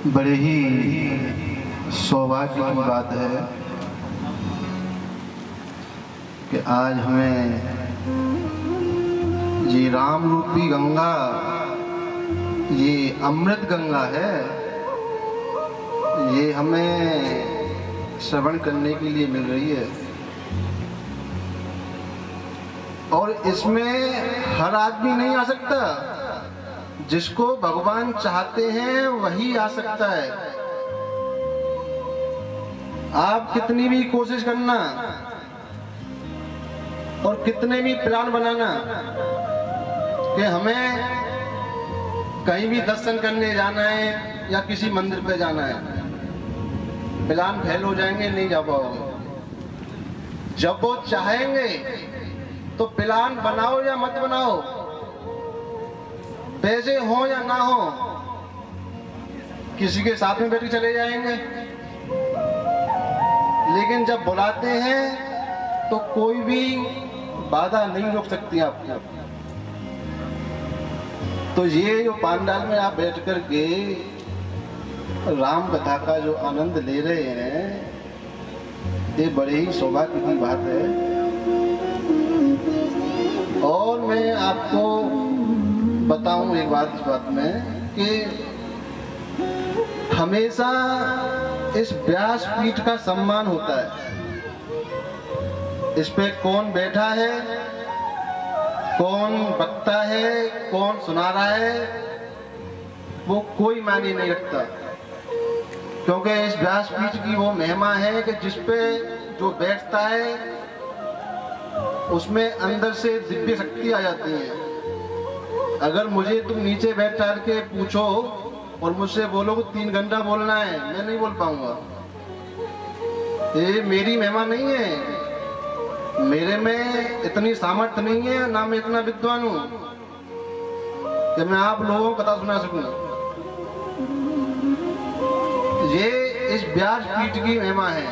बड़े ही सौभाग्य की बात है कि आज हमें ये राम रूपी गंगा, ये अमृत गंगा है, ये हमें श्रवण करने के लिए मिल रही है। और इसमें हर आदमी नहीं आ सकता, जिसको भगवान चाहते हैं वही आ सकता है। आप कितनी भी कोशिश करना और कितने भी प्लान बनाना कि हमें कहीं भी दर्शन करने जाना है या किसी मंदिर पे जाना है, प्लान फेल हो जाएंगे, नहीं जा पाओगे। जब वो चाहेंगे तो प्लान बनाओ या मत बनाओ, पैसे हो या ना हो, किसी के साथ में बैठ के चले जाएंगे। लेकिन जब बुलाते हैं तो कोई भी बाधा नहीं रोक सकती आपको। तो ये जो पंडाल में आप बैठ कर के राम कथा का जो आनंद ले रहे हैं, ये बड़े ही सौभाग्य की बात है। और मैं आपको बताऊं एक बात इस बात में कि हमेशा इस व्यासपीठ का सम्मान होता है। इस पे कौन बैठा है, कौन बकता है, कौन सुना रहा है, वो कोई मायने नहीं रखता, क्योंकि इस व्यासपीठ की वो महिमा है कि जिस पे जो बैठता है उसमें अंदर से दिव्य शक्ति आ जाती है। अगर मुझे तुम नीचे बैठ के पूछो और मुझसे बोलो कि 3 घंटा बोलना है, मैं नहीं बोल पाऊंगा। ये मेरी महिमा नहीं है, मेरे में इतनी सामर्थ्य नहीं है, ना मैं इतना विद्वान हूं कि मैं आप लोगों को कथा सुना सकूं। ये इस व्यासपीठ की महिमा है।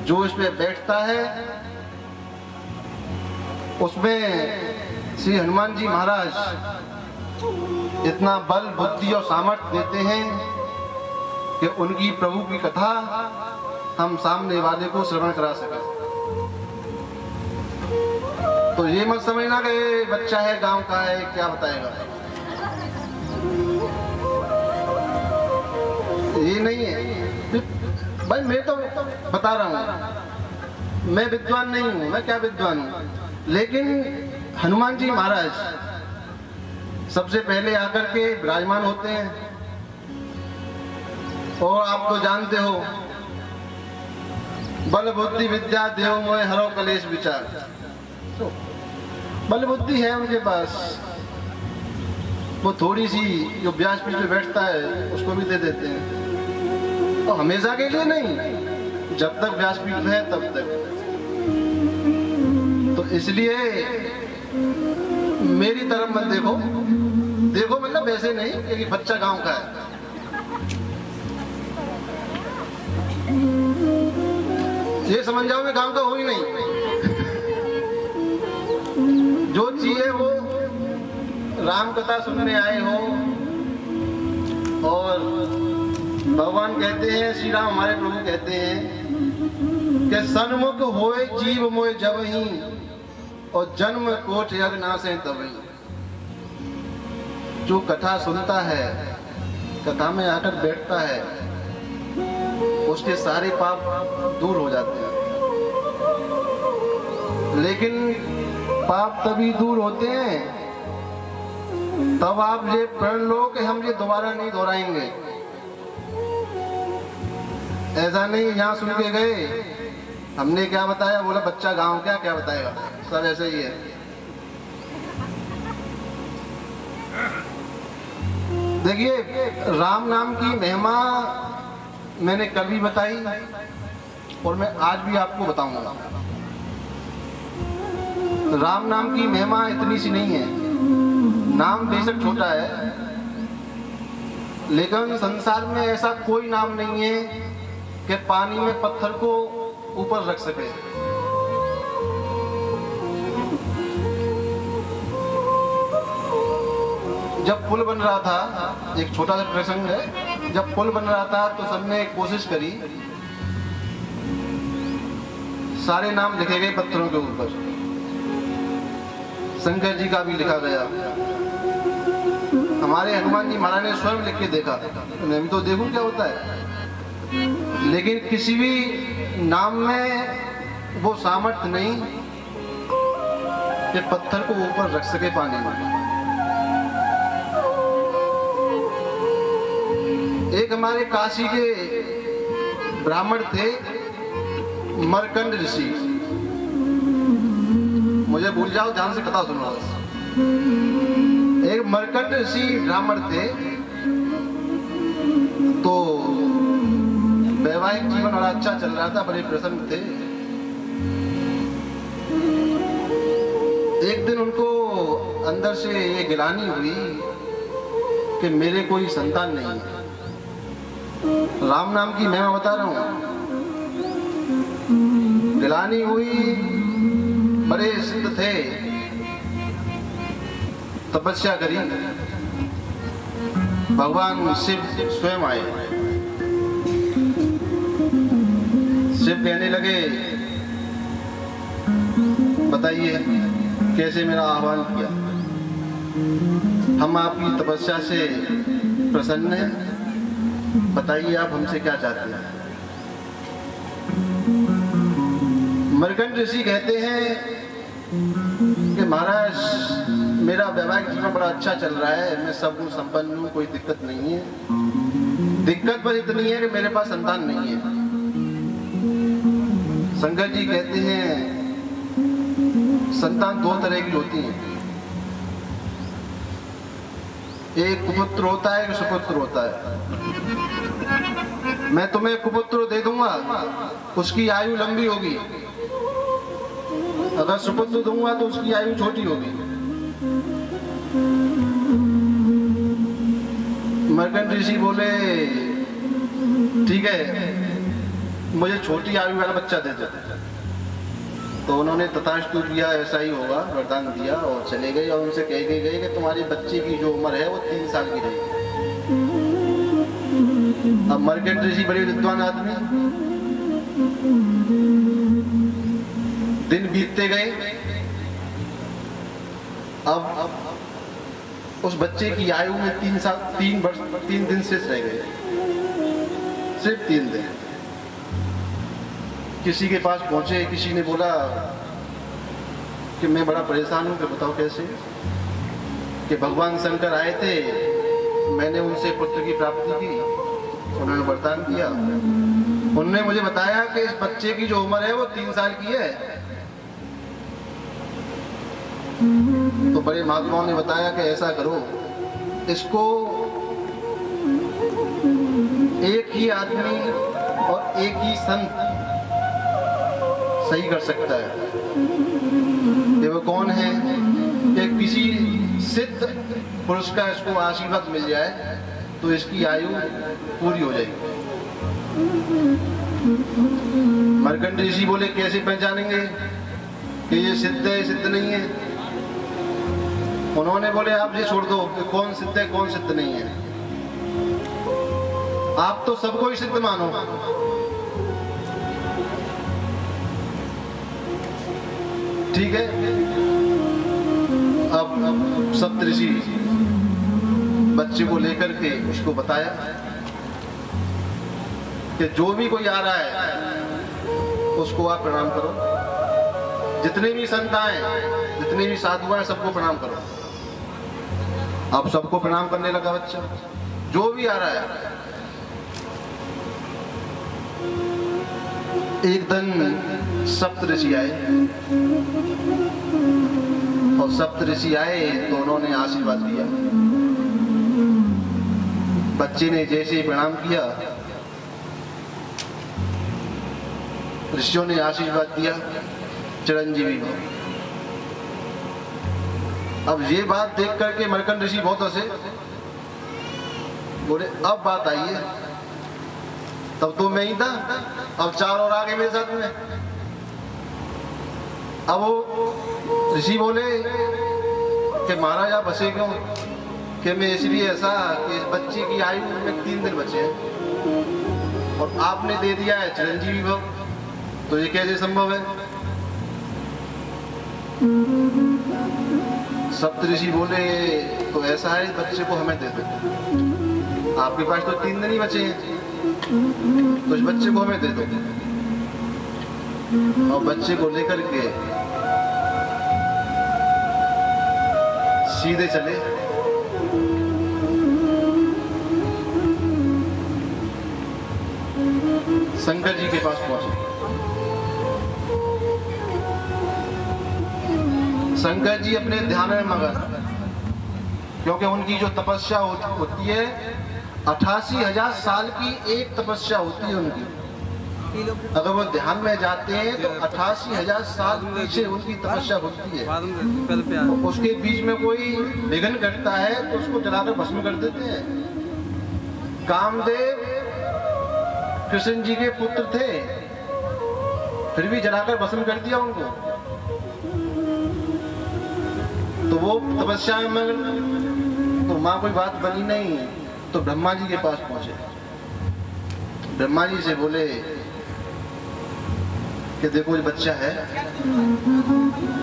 जो इस पे बैठता है उसमें श्री हनुमान जी महाराज इतना बल, बुद्धि और सामर्थ्य देते हैं कि उनकी प्रभु की कथा हम सामने वाले को श्रवण करा सके। तो ये मत समझना कि ये बच्चा है, गांव का है, क्या बताएगा, ये नहीं है भाई। मैं तो बता रहा हूं, मैं विद्वान नहीं हूं, मैं क्या विद्वान हूं। लेकिन हनुमान जी महाराज सबसे पहले आकर के विराजमान होते हैं। और आप तो जानते हो, बल बुद्धि विद्या देव मोह हरो कलेश विचार। तो बल बुद्धि है उनके पास, वो थोड़ी सी जो व्यासपीठ पे बैठता है उसको भी दे देते हैं। तो हमेशा के लिए नहीं, जब तक व्यासपीठ है तब तक। तो इसलिए मेरी तरफ मत देखो, देखो मतलब वैसे नहीं कि बच्चा गांव का है। ये समझ जाओ मैं गांव का हूं ही नहीं। जो चाहिए वो राम कथा सुनने आए हो, और भगवान कहते हैं, श्री राम हमारे प्रभु कहते हैं कि सन्मुख होए जीव मोय जबहि, और जन्म कोट यज्ञ नासे तबहि। जो कथा सुनता है, कथा में आकर बैठता है, उसके सारे पाप दूर हो जाते हैं। लेकिन पाप तभी दूर होते हैं तब आप ये प्रण लो कि हम ये दोबारा नहीं दोहराएंगे। ऐसा नहीं यहाँ सुन के गए, हमने क्या बताया, बोला बच्चा गांव क्या क्या बताएगा, सब ऐसे ही है। देखिए, राम नाम की महिमा मैंने कल भी बताई और मैं आज भी आपको बताऊंगा। राम नाम की महिमा इतनी सी नहीं है। नाम बेशक छोटा है, लेकिन संसार में ऐसा कोई नाम नहीं है कि पानी में पत्थर को ऊपर रख सके। जब पुल बन रहा था, एक छोटा सा प्रसंग है, जब पुल बन रहा था तो सबने कोशिश करी, सारे नाम लिखे गए पत्थरों के ऊपर, शंकर जी का भी लिखा गया। हमारे हनुमान जी महाराज ने स्वयं लिख के देखा, मैं भी तो देखूं क्या होता है, लेकिन किसी भी नाम में वो सामर्थ्य नहीं कि पत्थर को ऊपर रख सके पानी में। एक हमारे काशी के ब्राह्मण थे, मरकंड ऋषि, मुझे भूल जाओ, ध्यान से कथा सुनो। एक मरकंड ऋषि ब्राह्मण थे, तो वैवाहिक जीवन बड़ा अच्छा चल रहा था, बड़े प्रसन्न थे। एक दिन उनको अंदर से ये गिलानी हुई कि मेरे कोई संतान नहीं है। राम नाम की मैं बता रहा हूं, गिलानी हुई, बड़े सिद्ध थे, तपस्या करी, भगवान शिव स्वयं आए। शिव कहने लगे, बताइए कैसे मेरा आह्वान किया, हम आपकी तपस्या से प्रसन्न हैं, बताइए आप हमसे क्या चाहते हैं। मरकंड ऋषि कहते हैं कि महाराज, मेरा वैवाहिक जीवन बड़ा अच्छा चल रहा है, मैं सब गुण संपन्न हूँ, कोई दिक्कत नहीं है। दिक्कत बस इतनी है कि मेरे पास संतान नहीं है। शंकर जी कहते हैं संतान दो तरह की होती है, एक कुपुत्र होता है, एक सुपुत्र होता है। मैं तुम्हें कुपुत्र दे दूंगा, उसकी आयु लंबी होगी, अगर सुपुत्र दूंगा तो उसकी आयु छोटी होगी। मरकंड ऋषि बोले, ठीक है, मुझे छोटी आयु वाला बच्चा दे दो। तो उन्होंने तथास्तु किया, ऐसा ही होगा, वरदान दिया और चले गए। और उनसे कह के गए कि तुम्हारे बच्चे की जो उम्र है वो 3 साल की रहेगी। अब मरकंड ऋषि बड़े विद्वान आदमी, दिन बीतते गए, अब उस बच्चे की आयु में 3 दिन शेष रह गए, सिर्फ 3 दिन। किसी के पास पहुंचे, किसी ने बोला कि मैं बड़ा परेशान हूं, कि बताओ कैसे। कि भगवान शंकर आए थे, मैंने उनसे पुत्र की प्राप्ति की, उन्होंने वरदान दिया, उन्होंने मुझे बताया कि इस बच्चे की जो उम्र है वो 3 साल की है। तो बड़े महात्माओं ने बताया कि ऐसा करो, इसको एक ही आदमी और एक ही संत सही कर सकता है। ये वो कौन है? कि किसी सिद्ध पुरुष का इसको आशीर्वाद मिल जाए तो इसकी आयु पूरी हो जाएगी। मरकंड ऋषि बोले, कैसे पहचानेंगे कि ये सिद्ध है, सिद्ध नहीं है? उन्होंने बोले, आप ये छोड़ दो कि कौन सिद्ध है कौन सिद्ध नहीं है, आप तो सबको ही सिद्ध मानो। ठीक है। अब सप्तऋषि बच्चे को लेकर के उसको बताया कि जो भी कोई आ रहा है उसको आप प्रणाम करो, जितने भी संत आए, जितने भी साधु आए, सबको प्रणाम करो। अब सबको प्रणाम करने लगा बच्चा, जो भी आ रहा है। एक दिन सप्तऋषि आए, और सप्तऋषि आए तो उन्होंने आशीर्वाद दिया। बच्चे ने जैसे ही प्रणाम किया, ऋषियों ने आशीर्वाद दिया, चिरंजीवी हो। अब ये बात देख करके मरकंड ऋषि बहुत हंसे, बोले अब बात आई है, तब तो मैं ही था, अब 4 और आ गए मेरे साथ में। अब वो ऋषि बोले कि महाराज आप हंसे क्यों, कि मैं इसलिए ऐसा कि इस बच्चे की आयु में 3 दिन बचे हैं और आपने दे दिया है चिरंजीवी भव, तो ये कैसे संभव है? सप्तऋषि बोले तो ऐसा है, इस बच्चे को हमें दे दो, आपके पास तो 3 दिन ही बचे हैं, तो इस बच्चे को हमें दे दो। और बच्चे को लेकर के सीधे चले शंकर जी के पास पहुंचे। शंकर जी अपने ध्यान में मगन, क्योंकि उनकी जो तपस्या होती है 88,000 साल की एक तपस्या होती है उनकी। अगर वो ध्यान में जाते हैं तो 88,000 साल पीछे उनकी तपस्या होती है। तो उसके बीच में कोई विघ्न करता है तो उसको जलाकर भस्म कर देते हैं। कामदेव कृष्ण जी के पुत्र थे, फिर भी जलाकर भस्म कर दिया उनको। तो वो तपस्या में मगन, तो मां कोई बात बनी नहीं, तो ब्रह्मा जी के पास पहुंचे। ब्रह्मा जी से बोले कि देखो ये बच्चा है।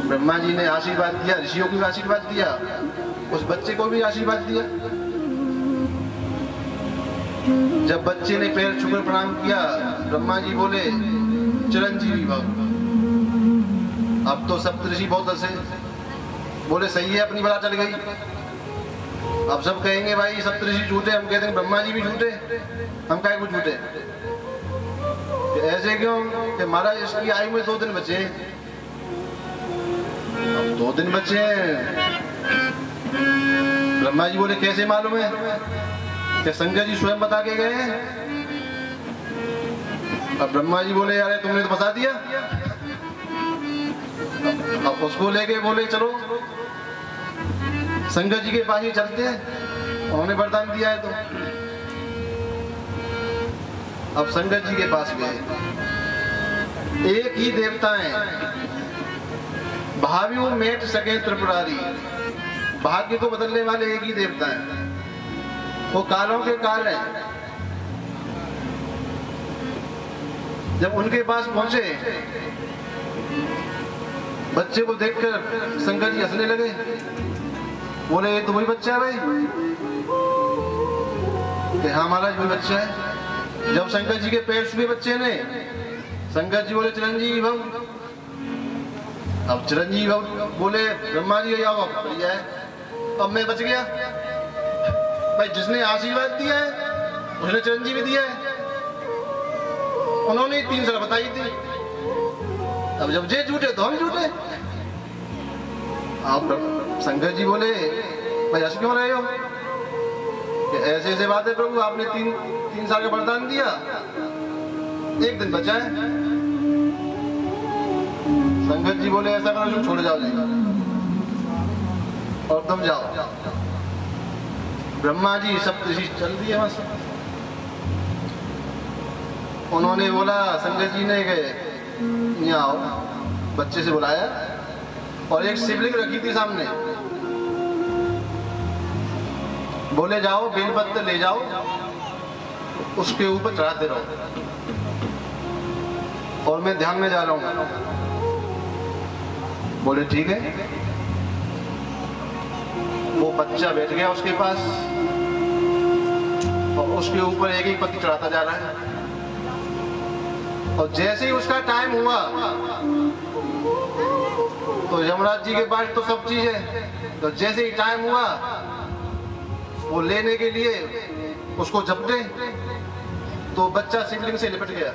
ब्रह्मा जी ने आशीर्वाद दिया, ऋषियों को भी आशीर्वाद दिया, उस बच्चे को भी आशीर्वाद दिया। जब बच्चे ने पैर छूकर प्रणाम किया, ब्रह्मा जी बोले चिरंजीवी भव। अब तो सप्तऋषि बहुत हंसे, बोले सही है, अपनी बला चल गई। अब सब कहेंगे भाई सप्तऋषि झूठे, हम कहते हैं ब्रह्मा जी भी झूठे, हम काहे को झूठे? ऐसे क्यों कि महाराज इसकी आयु में 2 दिन बचे हैं। अब 2 दिन बचे हैं। ब्रह्मा जी बोले कैसे मालूम है? कि शंकर जी स्वयं बता के गए हैं। अब ब्रह्मा जी बोले अरे तुमने तो बता दिया। अब उसको लेके बोले चलो शंकर जी के पास ही चलते हैं, उन्होंने वरदान दिया है। तो अब शंकर जी के पास गए। एक ही देवता है, भावियों मेट सके त्रिपुरारी, भाग्य को बदलने वाले एक ही देवता है, वो कालों के काल है। जब उनके पास पहुंचे, बच्चे को देखकर शंकर जी हंसने लगे, बोले ये तो वही बच्चा है भाई? कि हाँ महाराज वही बच्चा है। जब शंकर जी के पैर छुए बच्चे ने, शंकर जी बोले चिरंजीवी भव। अब चिरंजीवी भव बोले ब्रह्मा जी आओ, बढ़िया है, अब मैं बच गया भाई। जिसने आशीर्वाद दिया है उसने चिरंजीवी दिया है, उन्होंने 3 साल बताई थी। अब जब जे झूठे तो हम झूठे। अब शंकर जी बोले भाई हंस क्यों रहे हो? ऐसे ऐसे बात है प्रभु, आपने 3 साल का वरदान दिया, 1 दिन बचा है। शंकर जी बोले ऐसा करो छोड़ जाओ जी और तुम जाओ। ब्रह्मा जी सप्तऋषि चल दिए वहां से। उन्होंने बोला, शंकर जी ने गए यहाँ आओ, बच्चे से बुलाया और एक शिवलिंग रखी थी सामने। बोले जाओ बेलपत्र ले जाओ, उसके ऊपर चढ़ाते रहो और मैं ध्यान में जा रहा हूं। बोले ठीक है। वो बच्चा बैठ गया उसके पास और उसके ऊपर एक एक पत्ती चढ़ाता जा रहा है। और जैसे ही उसका टाइम हुआ तो यमराज जी के पास तो सब चीज है, तो जैसे ही टाइम हुआ वो लेने के लिए उसको झपटे तो बच्चा शिवलिंग से लिपट गया।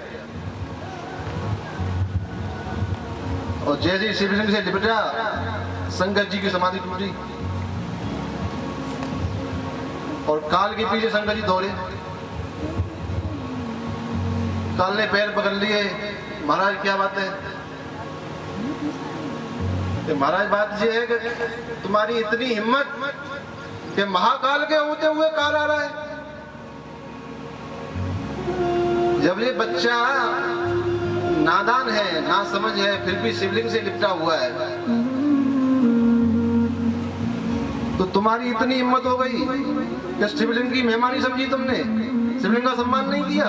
और जैसे ही शिवलिंग से लिपटा, शंकर जी की समाधि टूटी और काल के पीछे शंकर जी दौड़े। काल ने पैर पकड़ लिए, महाराज क्या बात है? कि महाराज बात ये है कि तुम्हारी इतनी हिम्मत कि महाकाल के होते हुए काल आ रहा है। जब ये बच्चा नादान है, ना समझ है, फिर भी शिवलिंग से लिपटा हुआ है, तो तुम तुम्हारी इतनी हिम्मत हो गई कि शिवलिंग की मेहमानी समझी तुमने, शिवलिंग का सम्मान नहीं किया।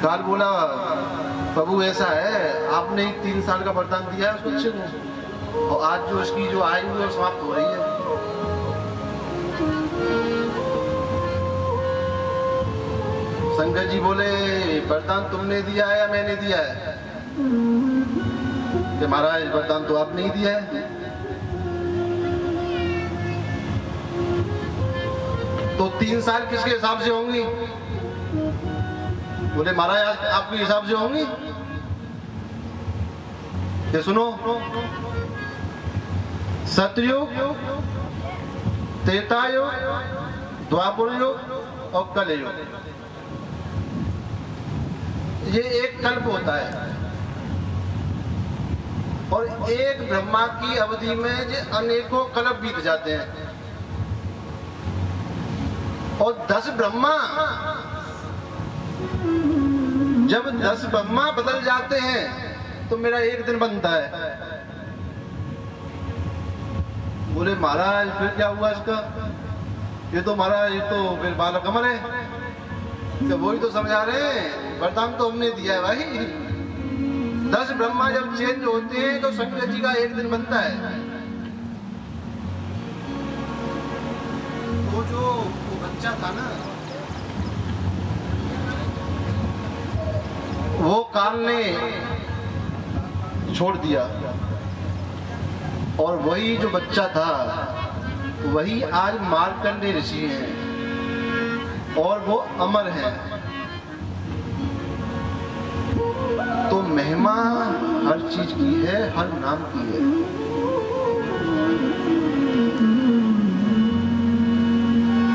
काल बोला प्रभु ऐसा है, आपने 3 साल का वरदान दिया है उसको अच्छे को, और आज जो उसकी जो आयु है समाप्त हो रही है। शंकर जी बोले वरदान तुमने दिया है या मैंने दिया है? कि महाराज वरदान तो आपने ही दिया है। तो 3 साल किसके हिसाब से होंगी? बोले महाराज आपके हिसाब से होंगी। ये सुनो, सतयुग, त्रेता युग, द्वापर युग और कलयुग, ये एक कल्प होता है। और एक ब्रह्मा की अवधि में जो अनेकों कल्प बीत जाते हैं। और 10 ब्रह्मा, जब 10 ब्रह्मा बदल जाते हैं तो मेरा एक दिन बनता है। बोले महाराज फिर क्या हुआ इसका? ये तो महाराज ये तो फिर बालक अमर है। तो वही तो समझा रहे हैं, वरदान तो हमने दिया है भाई। 10 ब्रह्मा जब चेंज होते हैं तो शंकर जी का एक दिन बनता है। वो जो बच्चा था ना, वो काल ने छोड़ दिया, और वही जो बच्चा था वही आज मार्कंडेय ऋषि हैं और वो अमर हैं। तो महिमा हर चीज की है, हर नाम की है।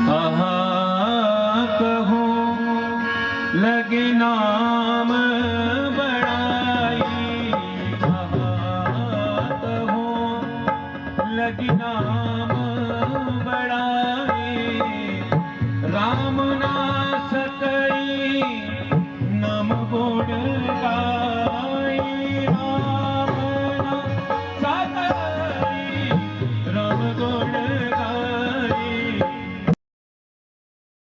कहा कहूँ लगे ना